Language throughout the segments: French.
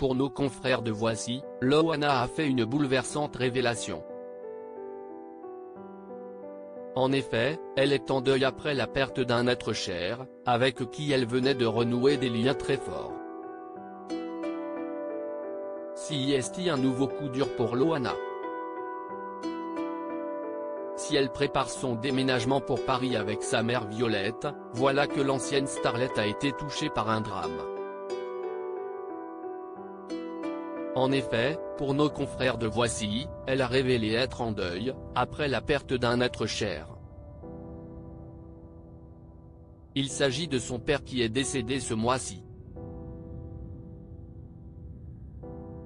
Pour nos confrères de Voici, Loana a fait une bouleversante révélation. En effet, elle est en deuil après la perte d'un être cher, avec qui elle venait de renouer des liens très forts. Si est un nouveau coup dur pour Loana. Si elle prépare son déménagement pour Paris avec sa mère Violette, voilà que l'ancienne starlette a été touchée par un drame. En effet, pour nos confrères de Voici, elle a révélé être en deuil, après la perte d'un être cher. Il s'agit de son père qui est décédé ce mois-ci.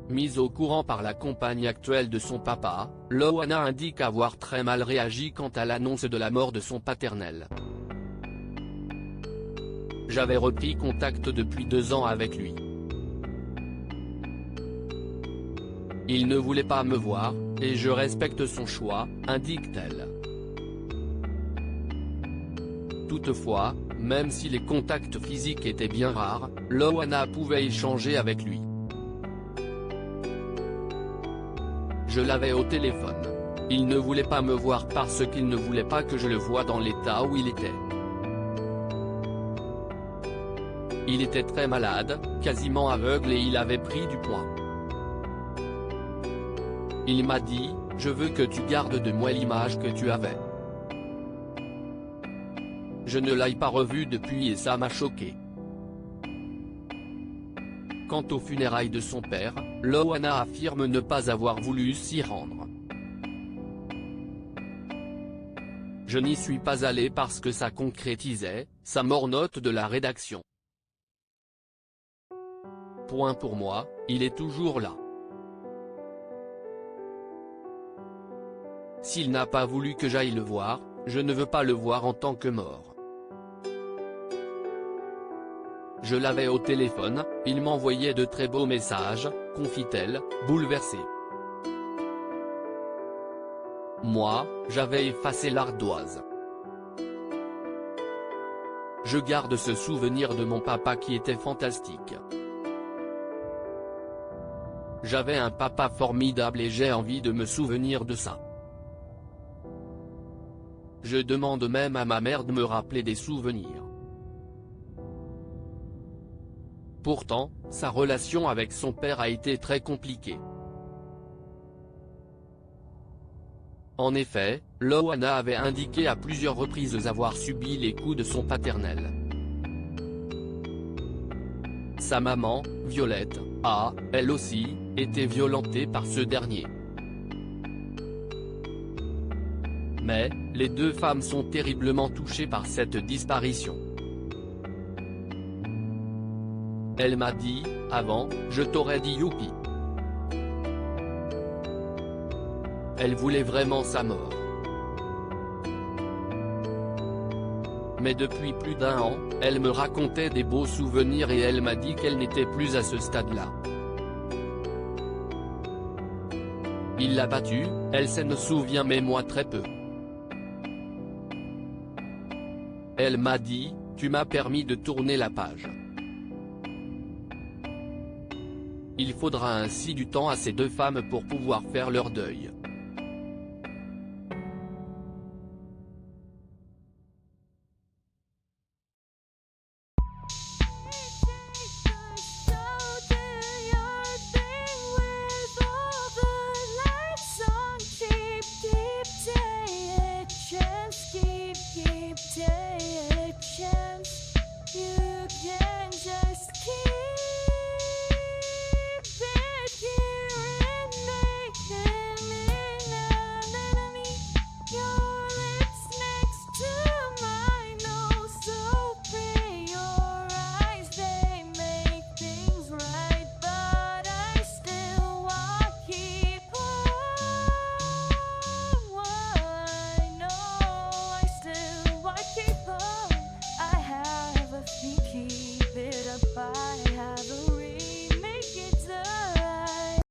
Mise au courant par la compagne actuelle de son papa, Loana indique avoir très mal réagi quant à l'annonce de la mort de son paternel. J'avais repris contact depuis 2 ans avec lui. Il ne voulait pas me voir, et je respecte son choix, indique-t-elle. Toutefois, même si les contacts physiques étaient bien rares, Loana pouvait échanger avec lui. Je l'avais au téléphone. Il ne voulait pas me voir parce qu'il ne voulait pas que je le voie dans l'état où il était. Il était très malade, quasiment aveugle et il avait pris du poids. Il m'a dit, je veux que tu gardes de moi l'image que tu avais. Je ne l'ai pas revu depuis et ça m'a choqué. Quant aux funérailles de son père, Loana affirme ne pas avoir voulu s'y rendre. Je n'y suis pas allé parce que ça concrétisait sa mort, note de la rédaction. Point pour moi, il est toujours là. S'il n'a pas voulu que j'aille le voir, je ne veux pas le voir en tant que mort. Je l'avais au téléphone, il m'envoyait de très beaux messages, confie-t-elle, bouleversée. Moi, j'avais effacé l'ardoise. Je garde ce souvenir de mon papa qui était fantastique. J'avais un papa formidable et j'ai envie de me souvenir de ça. Je demande même à ma mère de me rappeler des souvenirs. Pourtant, sa relation avec son père a été très compliquée. En effet, Loana avait indiqué à plusieurs reprises avoir subi les coups de son paternel. Sa maman, Violette, a, elle aussi, été violentée par ce dernier. Mais, les deux femmes sont terriblement touchées par cette disparition. Elle m'a dit, avant, je t'aurais dit youpi. Elle voulait vraiment sa mort. Mais depuis plus d'1 an, elle me racontait des beaux souvenirs et elle m'a dit qu'elle n'était plus à ce stade-là. Il l'a battue, elle s'en souvient mais moi très peu. Elle m'a dit, tu m'as permis de tourner la page. Il faudra ainsi du temps à ces deux femmes pour pouvoir faire leur deuil.